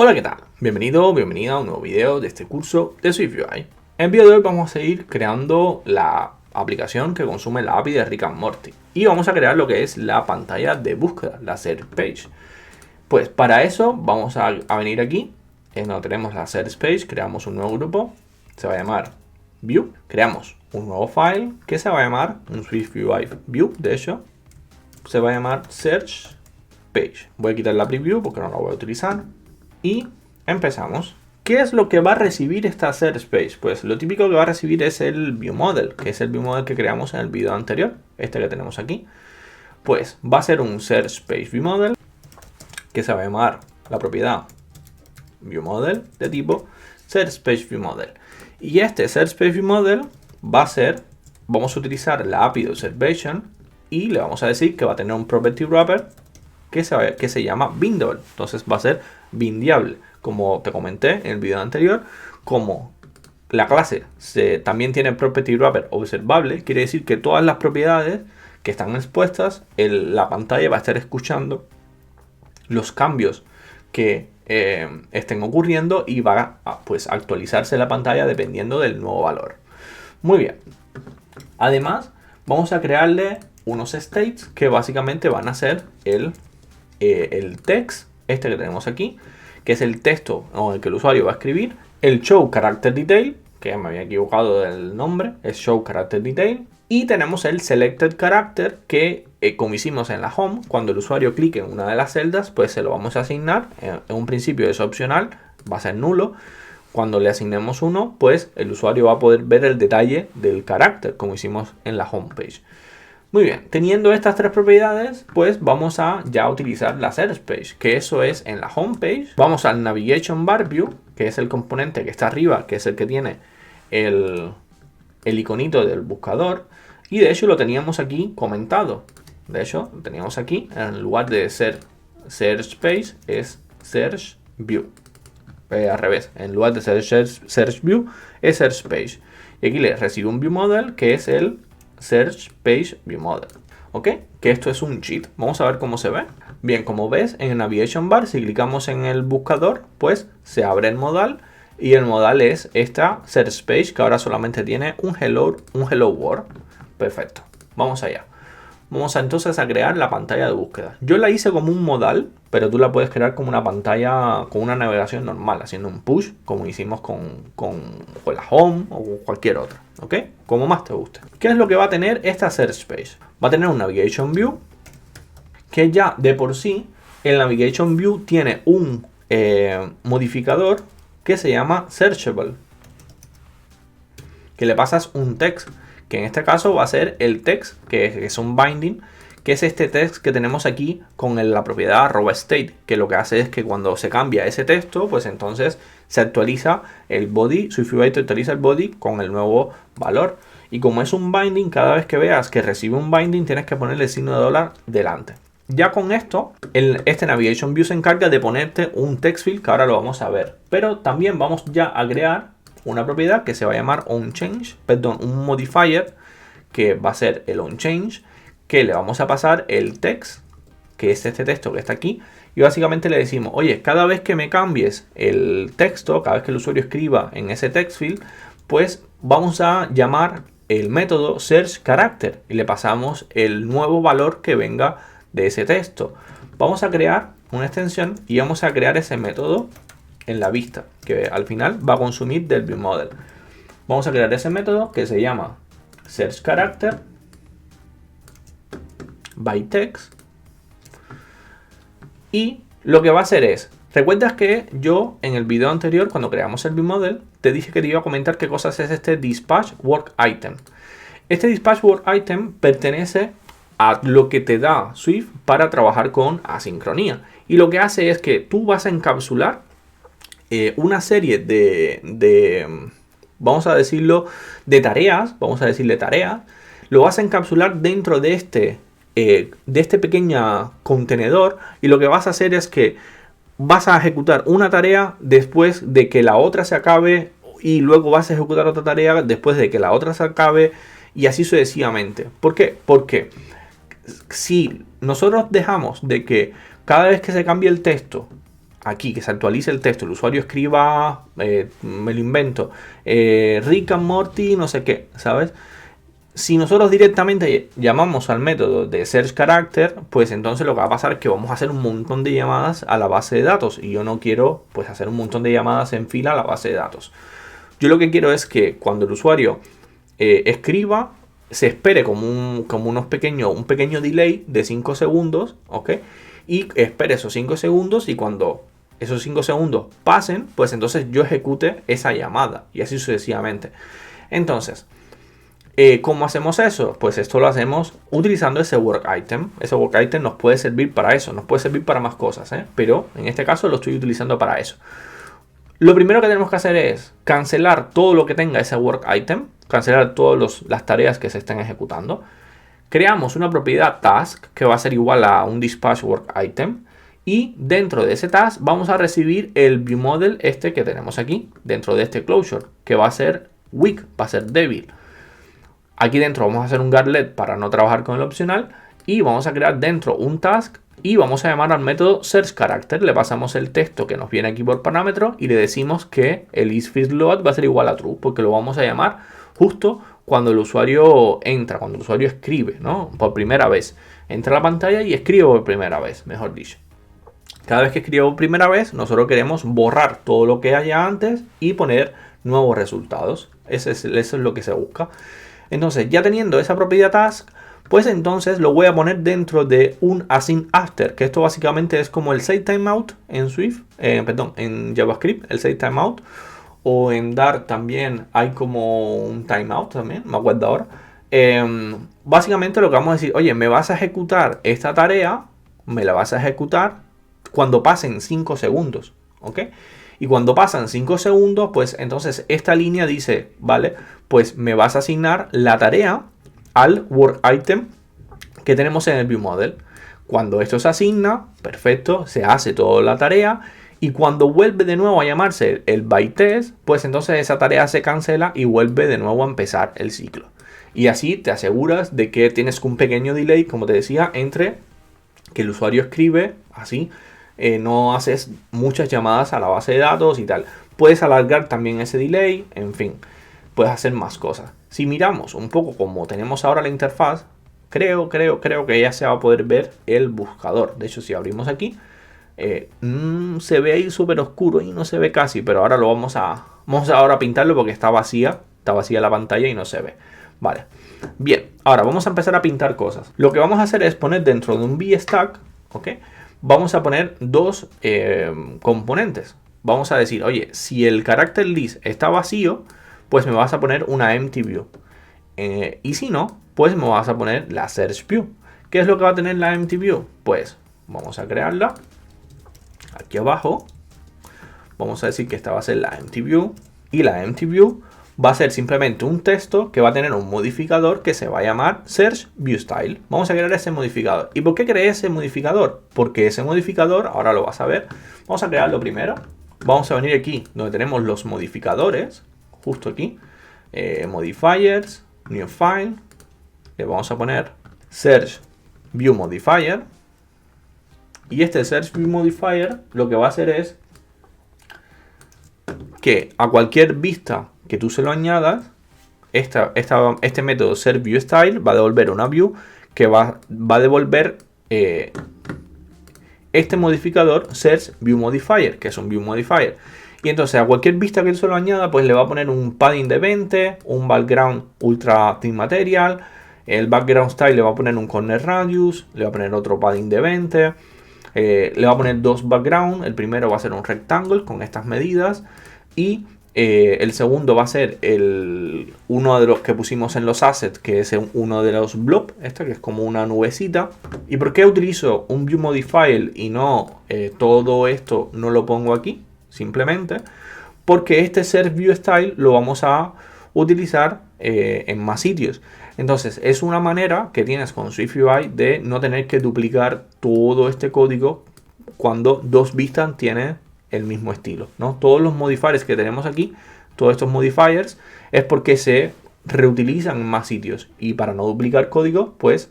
Hola, ¿qué tal? Bienvenido, bienvenida a un nuevo video de este curso de SwiftUI. En el video de hoy vamos a seguir creando la aplicación que consume la API de Rick and Morty. Y vamos a crear lo que es la pantalla de búsqueda, la Search Page. Pues para eso vamos a venir aquí, en donde tenemos la Search Page, creamos un nuevo grupo, se va a llamar View. Creamos un nuevo file que se va a llamar un SwiftUI View, de hecho, se va a llamar Search Page. Voy a quitar la preview porque no la voy a utilizar. Y empezamos. ¿Qué es lo que va a recibir esta Search Page? Pues lo típico que va a recibir es el ViewModel, que es el ViewModel que creamos en el video anterior, este que tenemos aquí. Pues va a ser un Search Page ViewModel, que se va a llamar la propiedad ViewModel de tipo Search Page ViewModel. Y este Search Page ViewModel va a ser, vamos a utilizar la API de Observation y le vamos a decir que va a tener un Property Wrapper que se llama Bindable. Entonces va a ser bindeable. Como te comenté en el video anterior, como la clase también tiene Property Wrapper observable, quiere decir que todas las propiedades que están expuestas, la pantalla va a estar escuchando los cambios que estén ocurriendo y va a pues, actualizarse la pantalla dependiendo del nuevo valor. Muy bien. Además, vamos a crearle unos states que básicamente van a ser el text, este que tenemos aquí, que es el texto con el que el usuario va a escribir, el show character detail, que me había equivocado del nombre, es show character detail, y tenemos el selected character que como hicimos en la home, cuando el usuario clique en una de las celdas, pues se lo vamos a asignar, en un principio es opcional, va a ser nulo. Cuando le asignemos uno, pues el usuario va a poder ver el detalle del carácter, como hicimos en la homepage. Muy bien, teniendo estas tres propiedades, pues vamos a ya utilizar la Search Page, que eso es en la homepage. Vamos al Navigation Bar View, que es el componente que está arriba, que es el que tiene el iconito del buscador. Y de hecho lo teníamos aquí comentado. De hecho, lo teníamos aquí, en lugar de ser Search Page, es Search View. Al revés, en lugar de ser Search View, es Search Page. Y aquí le recibe un ViewModel, que es el Search Page ViewModel. ¿Ok? Que esto es un cheat. Vamos a ver cómo se ve. Bien, como ves, en el Navigation Bar, si clicamos en el buscador, pues se abre el modal. Y el modal es esta Search Page, que ahora solamente tiene un Hello World. Perfecto. Vamos allá. Vamos entonces a crear la pantalla de búsqueda. Yo la hice como un modal, pero tú la puedes crear como una pantalla, con una navegación normal, haciendo un push, como hicimos con la home o cualquier otra. ¿Ok? Como más te guste. ¿Qué es lo que va a tener esta Search Page? Va a tener un Navigation View, que ya de por sí, el Navigation View tiene un modificador que se llama Searchable, que le pasas un text, que en este caso va a ser el text, que es un binding, que es este text que tenemos aquí con la propiedad @state, que lo que hace es que cuando se cambia ese texto, pues entonces se actualiza el body, SwiftUI te actualiza el body con el nuevo valor. Y como es un binding, cada vez que veas que recibe un binding, tienes que ponerle el signo de dólar delante. Ya con esto, este Navigation View se encarga de ponerte un text field, que ahora lo vamos a ver. Pero también vamos ya a crear una propiedad que se va a llamar onChange, perdón, un modifier que va a ser el onChange, que le vamos a pasar el text, que es este texto que está aquí, y básicamente le decimos, oye, cada vez que me cambies el texto, cada vez que el usuario escriba en ese text field, pues vamos a llamar el método searchCharacter y le pasamos el nuevo valor que venga de ese texto. Vamos a crear una extensión y vamos a crear ese método en la vista, que al final va a consumir del ViewModel. Vamos a crear ese método que se llama searchCharacter by text. Y lo que va a hacer es, ¿recuerdas que yo en el video anterior, cuando creamos el ViewModel, te dije que te iba a comentar qué cosas es este Dispatch Work Item? Este Dispatch Work Item pertenece a lo que te da Swift para trabajar con asincronía. Y lo que hace es que tú vas a encapsular una serie de vamos a decirlo, de tareas, vamos a decirle tareas, lo vas a encapsular dentro de este pequeño contenedor, y lo que vas a hacer es que vas a ejecutar una tarea después de que la otra se acabe, y luego vas a ejecutar otra tarea después de que la otra se acabe, y así sucesivamente. ¿Por qué? Porque si nosotros dejamos de que cada vez que se cambie el texto aquí, que se actualice el texto, el usuario escriba, me lo invento, Rick and Morty, no sé qué, ¿sabes? Si nosotros directamente llamamos al método de search character, pues entonces lo que va a pasar es que vamos a hacer un montón de llamadas a la base de datos y yo no quiero pues hacer un montón de llamadas en fila a la base de datos. Yo lo que quiero es que cuando el usuario escriba, se espere como un pequeño delay de 5 segundos, ¿ok? Y espere esos 5 segundos y cuando esos 5 segundos pasen, pues entonces yo ejecute esa llamada y así sucesivamente. Entonces, ¿cómo hacemos eso? Pues esto lo hacemos utilizando ese work item. Ese work item nos puede servir para eso, nos puede servir para más cosas, pero en este caso lo estoy utilizando para eso. Lo primero que tenemos que hacer es cancelar todo lo que tenga ese work item, cancelar todas las tareas que se estén ejecutando. Creamos una propiedad task que va a ser igual a un dispatch work item. Y dentro de ese task vamos a recibir el viewModel este que tenemos aquí, dentro de este closure, que va a ser weak, va a ser débil. Aquí dentro vamos a hacer un Garlet para no trabajar con el opcional y vamos a crear dentro un task y vamos a llamar al método searchCharacter. Le pasamos el texto que nos viene aquí por parámetro y le decimos que el isFirstLoad va a ser igual a true porque lo vamos a llamar justo cuando el usuario entra, cuando el usuario escribe, ¿no? Por primera vez. Entra a la pantalla y escribe por primera vez, mejor dicho. Cada vez que escribe por primera vez, nosotros queremos borrar todo lo que haya antes y poner nuevos resultados. Eso es lo que se busca. Entonces, ya teniendo esa propiedad task, pues entonces lo voy a poner dentro de un asyncAfter, que esto básicamente es como el setTimeout en Swift, en JavaScript, el setTimeout, o en Dart también hay como un timeout también, me acuerdo ahora. Básicamente lo que vamos a decir, oye, me vas a ejecutar esta tarea, me la vas a ejecutar cuando pasen 5 segundos, ¿ok? Y cuando pasan 5 segundos, pues entonces esta línea dice, vale, pues me vas a asignar la tarea al work item que tenemos en el viewModel. Cuando esto se asigna, perfecto, se hace toda la tarea. Y cuando vuelve de nuevo a llamarse el byTest, pues entonces esa tarea se cancela y vuelve de nuevo a empezar el ciclo. Y así te aseguras de que tienes un pequeño delay, como te decía, entre que el usuario escribe, así, no haces muchas llamadas a la base de datos y tal. Puedes alargar también ese delay, en fin, puedes hacer más cosas. Si miramos un poco como tenemos ahora la interfaz, creo que ya se va a poder ver el buscador. De hecho, si abrimos aquí, se ve ahí súper oscuro y no se ve casi, pero ahora vamos a ahora pintarlo porque está vacía la pantalla y no se ve. Vale, bien, ahora vamos a empezar a pintar cosas. Lo que vamos a hacer es poner dentro de un VStack, ¿ok? Vamos a poner dos componentes. Vamos a decir, oye, si el character list está vacío, pues me vas a poner una empty view. Y si no, pues me vas a poner la search view. ¿Qué es lo que va a tener la empty view? Pues vamos a crearla. Aquí abajo vamos a decir que esta va a ser la empty view. Y la empty view va a ser simplemente un texto que va a tener un modificador que se va a llamar Search View Style. Vamos a crear ese modificador. ¿Y por qué creé ese modificador? Porque ese modificador, ahora lo vas a ver, vamos a crearlo primero. Vamos a venir aquí donde tenemos los modificadores, justo aquí, Modifiers, New File, le vamos a poner Search View Modifier. Y este Search View Modifier lo que va a hacer es que a cualquier vista que tú se lo añadas, este método SearchViewStyle va a devolver una view que va a devolver este modificador SearchViewModifier, que es un View Modifier. Y entonces a cualquier vista que tú se lo añada, pues le va a poner un padding de 20, un background ultra thin material, el background style le va a poner un corner radius, le va a poner otro padding de 20, le va a poner dos background, el primero va a ser un rectangle con estas medidas y el segundo va a ser uno de los que pusimos en los assets, que es uno de los blobs, que es como una nubecita. ¿Y por qué utilizo un view modifier y no todo esto no lo pongo aquí? Simplemente porque este Search View Style lo vamos a utilizar en más sitios. Entonces es una manera que tienes con SwiftUI de no tener que duplicar todo este código cuando dos vistas tienen el mismo estilo, ¿no? Todos los modifiers que tenemos aquí, todos estos modifiers, es porque se reutilizan en más sitios. Y para no duplicar código, pues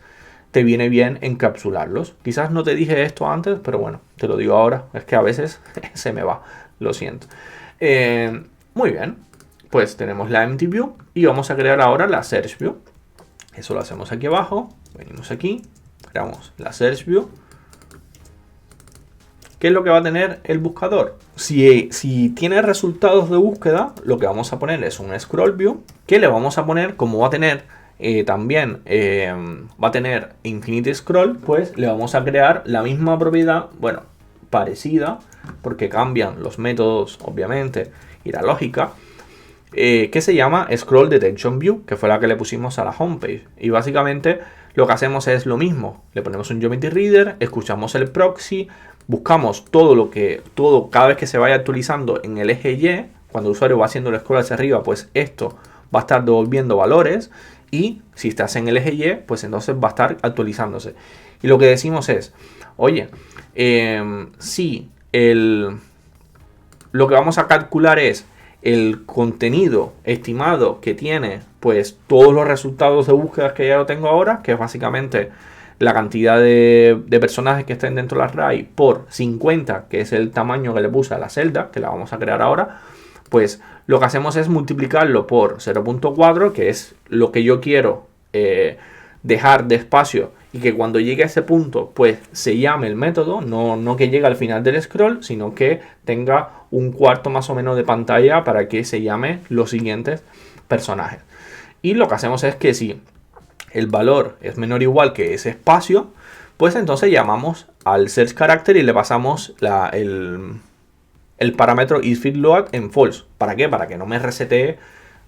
te viene bien encapsularlos. Quizás no te dije esto antes, pero bueno, te lo digo ahora. Es que a veces se me va, lo siento. Muy bien, pues tenemos la Empty View y vamos a crear ahora la Search View. Eso lo hacemos aquí abajo, venimos aquí, creamos la Search View. ¿Qué es lo que va a tener el buscador? Si tiene resultados de búsqueda, lo que vamos a poner es un Scroll View, que le vamos a poner, como va a tener también va a tener Infinite Scroll, pues le vamos a crear la misma propiedad, bueno, parecida, porque cambian los métodos, obviamente, y la lógica, que se llama Scroll Detection View, que fue la que le pusimos a la homepage. Y básicamente lo que hacemos es lo mismo. Le ponemos un Geometry Reader, escuchamos el proxy, buscamos cada vez que se vaya actualizando en el eje Y, cuando el usuario va haciendo el scroll hacia arriba, pues esto va a estar devolviendo valores. Y si estás en el eje Y, pues entonces va a estar actualizándose. Y lo que decimos es, oye, si lo que vamos a calcular es el contenido estimado que tiene, pues todos los resultados de búsquedas que ya lo tengo ahora, que es básicamente la cantidad de personajes que estén dentro de la array por 50, que es el tamaño que le puse a la celda, que la vamos a crear ahora, pues lo que hacemos es multiplicarlo por 0.4, que es lo que yo quiero dejar de espacio y que cuando llegue a ese punto pues se llame el método, no que llegue al final del scroll, sino que tenga un cuarto más o menos de pantalla para que se llame los siguientes personajes. Y lo que hacemos es que si el valor es menor o igual que ese espacio, pues entonces llamamos al search character y le pasamos el parámetro isFittLoad en false. ¿Para qué? Para que no me resetee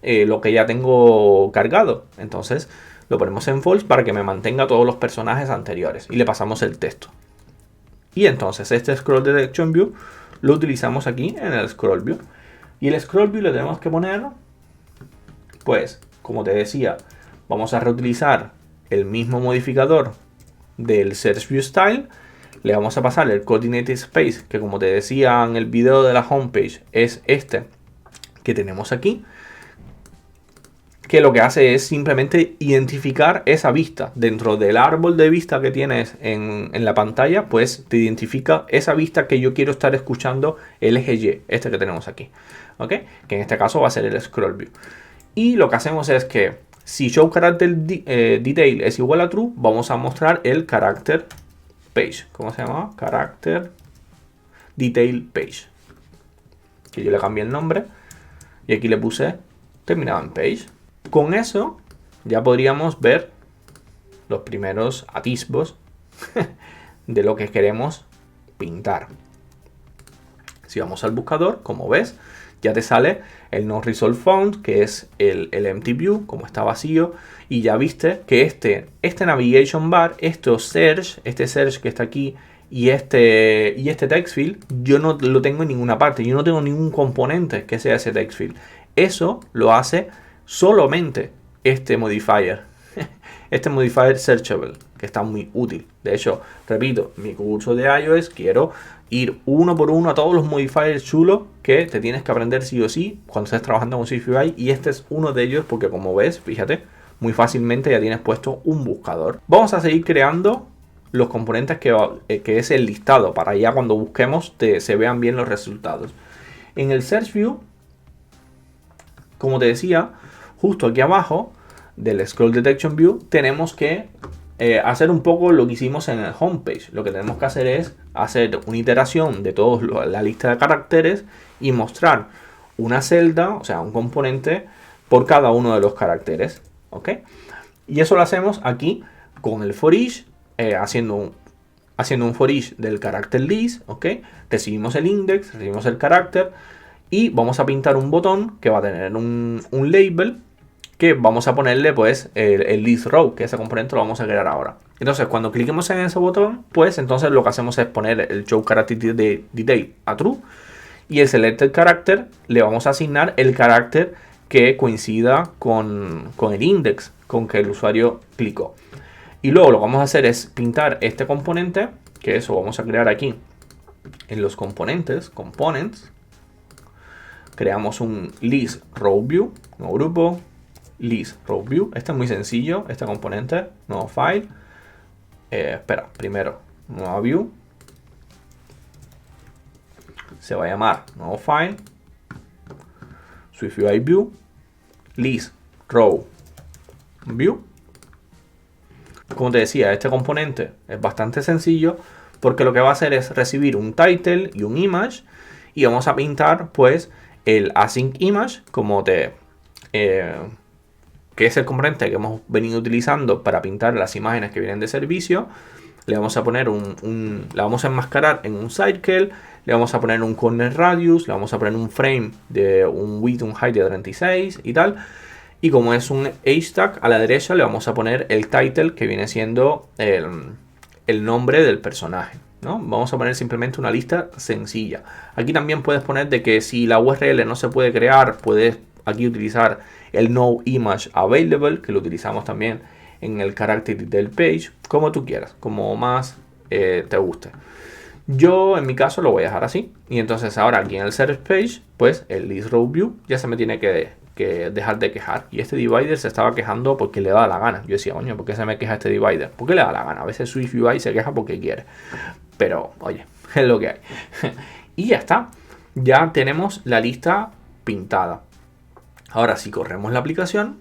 lo que ya tengo cargado. Entonces lo ponemos en false para que me mantenga todos los personajes anteriores. Y le pasamos el texto. Y entonces este Scroll Detection View lo utilizamos aquí en el Scroll View. Y el Scroll View le tenemos que poner, pues, como te decía, vamos a reutilizar el mismo modificador del Search View Style. Le vamos a pasar el Coordinate Space, que como te decía en el video de la homepage, es este que tenemos aquí. Que lo que hace es simplemente identificar esa vista. Dentro del árbol de vista que tienes en la pantalla, pues te identifica esa vista que yo quiero estar escuchando el eje Y, este que tenemos aquí. ¿Ok? Que en este caso va a ser el Scroll View. Y lo que hacemos es que si show character detail es igual a true, vamos a mostrar el character page. ¿Cómo se llama? Character detail page. Que yo le cambié el nombre y aquí le puse terminado en page. Con eso ya podríamos ver los primeros atisbos de lo que queremos pintar. Si vamos al buscador, como ves, ya te sale el No Result Found, que es el Empty View, como está vacío. Y ya viste que este Navigation Bar, este search que está aquí y este text field, yo no lo tengo en ninguna parte. Yo no tengo ningún componente que sea ese text field. Eso lo hace solamente este modifier. Este modifier searchable, que está muy útil. De hecho, repito, en mi curso de iOS quiero ir uno por uno a todos los modifiers chulos que te tienes que aprender sí o sí cuando estés trabajando con SwiftUI. Y este es uno de ellos porque, como ves, fíjate, muy fácilmente ya tienes puesto un buscador. Vamos a seguir creando los componentes que es el listado, para ya cuando busquemos se vean bien los resultados. En el Search View, como te decía, justo aquí abajo del Scroll Detection View tenemos que hacer un poco lo que hicimos en el homepage. Lo que tenemos que hacer es hacer una iteración de toda la lista de caracteres y mostrar una celda, o sea, un componente por cada uno de los caracteres. ¿Ok? Y eso lo hacemos aquí con el for each, haciendo un for each del character list. ¿Ok? Recibimos el index, recibimos el carácter y vamos a pintar un botón que va a tener un label, que vamos a ponerle pues el list row, que ese componente lo vamos a crear ahora. Entonces cuando cliquemos en ese botón, pues entonces lo que hacemos es poner el show character detail a true y el selected character le vamos a asignar el carácter que coincida con el index con que el usuario clicó. Y luego lo que vamos a hacer es pintar este componente, que eso vamos a crear aquí en los componentes, components. Creamos un list row view, nuevo grupo, list row view. Este es muy sencillo, este componente, nuevo file, espera, primero, nueva view. Se va a llamar nuevo file. SwiftUI view. List row view. Como te decía, este componente es bastante sencillo porque lo que va a hacer es recibir un title y un image y vamos a pintar pues el async image como que es el componente que hemos venido utilizando para pintar las imágenes que vienen de servicio. Le vamos a poner la vamos a enmascarar en un cycle, le vamos a poner un corner radius, le vamos a poner un frame de un width, un height de 36 y tal. Y como es un hashtag, a la derecha le vamos a poner el title que viene siendo el nombre del personaje, ¿no? Vamos a poner simplemente una lista sencilla. Aquí también puedes poner de que si la URL no se puede crear, puedes aquí utilizar el no image available, que lo utilizamos también en el character del page, como tú quieras, como más te guste. Yo en mi caso lo voy a dejar así. Y entonces ahora aquí en el search page, pues el list row view ya se me tiene que dejar de quejar. Y este divider se estaba quejando porque le da la gana. Yo decía, coño, ¿por qué se me queja este divider? ¿Por qué le da la gana? A veces SwiftUI se queja porque quiere. Pero, oye, es lo que hay. Y ya está. Ya tenemos la lista pintada. Ahora, si corremos la aplicación,